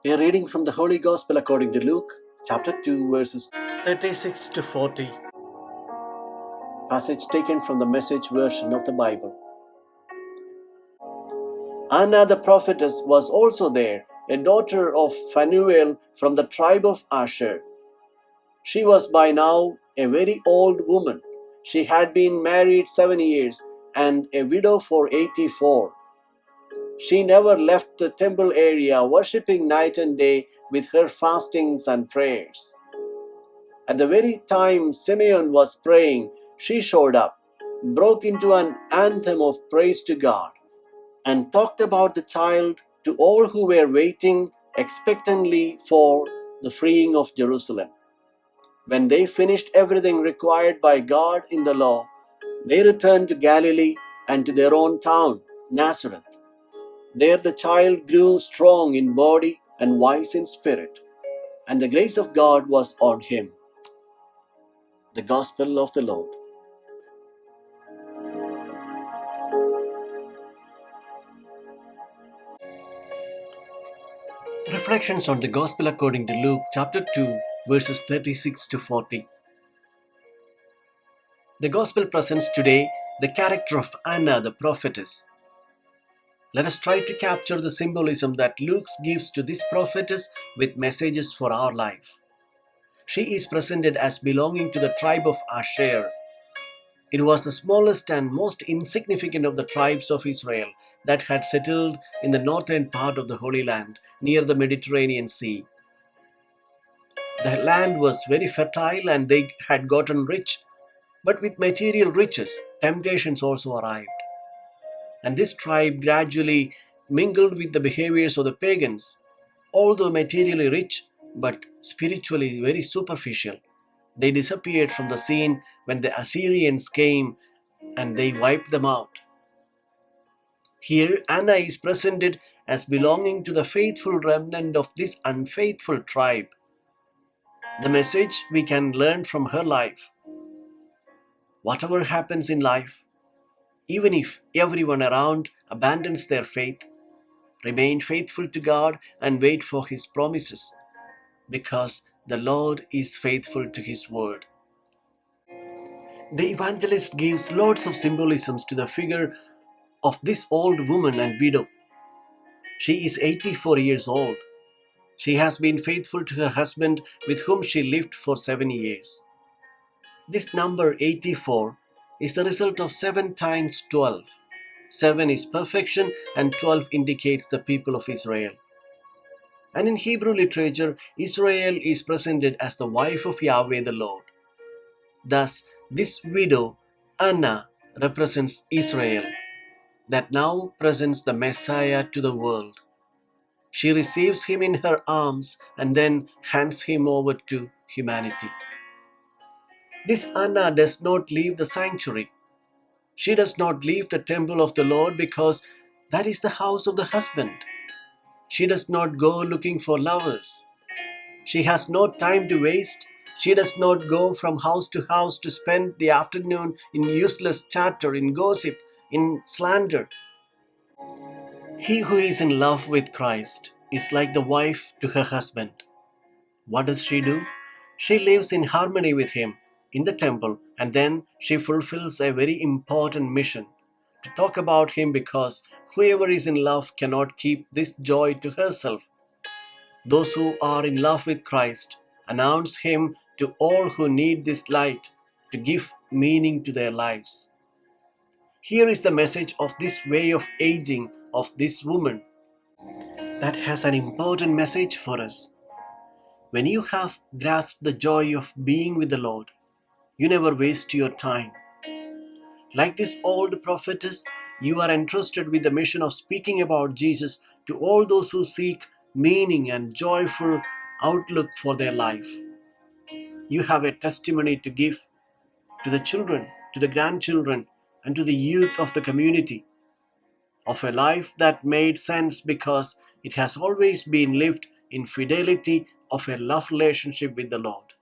A reading from the Holy Gospel according to Luke, chapter 2, verses 36 to 40. Passage taken from the Message version of the Bible. Anna the prophetess was also there, a daughter of Phanuel from the tribe of Asher. She was by now a very old woman. She had been married 7 years and a widow for 84. She never left the temple area, worshipping night and day with her fastings and prayers. At the very time Simeon was praying, she showed up, broke into an anthem of praise to God, and talked about the child to all who were waiting expectantly for the freeing of Jerusalem. When they finished everything required by God in the law, they returned to Galilee and to their own town, Nazareth. There the child grew strong in body and wise in spirit, and the grace of God was on him. The Gospel of the Lord. Reflections on the Gospel according to Luke, chapter 2, verses 36 to 40. The Gospel presents today the character of Anna the prophetess. Let us try to capture the symbolism that Luke gives to this prophetess with messages for our life. She is presented as belonging to the tribe of Asher. It was the smallest and most insignificant of the tribes of Israel that had settled in the northern part of the Holy Land near the Mediterranean Sea. The land was very fertile and they had gotten rich, but with material riches, temptations also arrived. And this tribe gradually mingled with the behaviors of the pagans, although materially rich, but spiritually very superficial. They disappeared from the scene when the Assyrians came and they wiped them out. Here, Anna is presented as belonging to the faithful remnant of this unfaithful tribe. The message we can learn from her life: whatever happens in life, even if everyone around abandons their faith, remain faithful to God and wait for His promises, because the Lord is faithful to His word. The evangelist gives lots of symbolisms to the figure of this old woman and widow. She is 84 years old. She has been faithful to her husband with whom she lived for 7 years. This number 84 is the result of 7 times 12. 7 is perfection and 12 indicates the people of Israel. And in Hebrew literature, Israel is presented as the wife of Yahweh the Lord. Thus, this widow, Anna, represents Israel, that now presents the Messiah to the world. She receives him in her arms and then hands him over to humanity. This Anna does not leave the sanctuary. She does not leave the temple of the Lord because that is the house of the husband. She does not go looking for lovers. She has no time to waste. She does not go from house to house to spend the afternoon in useless chatter, in gossip, in slander. He who is in love with Christ is like the wife to her husband. What does she do? She lives in harmony with him in the temple, and then she fulfills a very important mission to talk about him, because whoever is in love cannot keep this joy to herself. Those who are in love with Christ announce him to all who need this light to give meaning to their lives. Here is the message of this way of aging of this woman that has an important message for us. When you have grasped the joy of being with the Lord, you never waste your time. Like this old prophetess, you are entrusted with the mission of speaking about Jesus to all those who seek meaning and joyful outlook for their life. You have a testimony to give to the children, to the grandchildren, and to the youth of the community of a life that made sense because it has always been lived in fidelity of a love relationship with the Lord.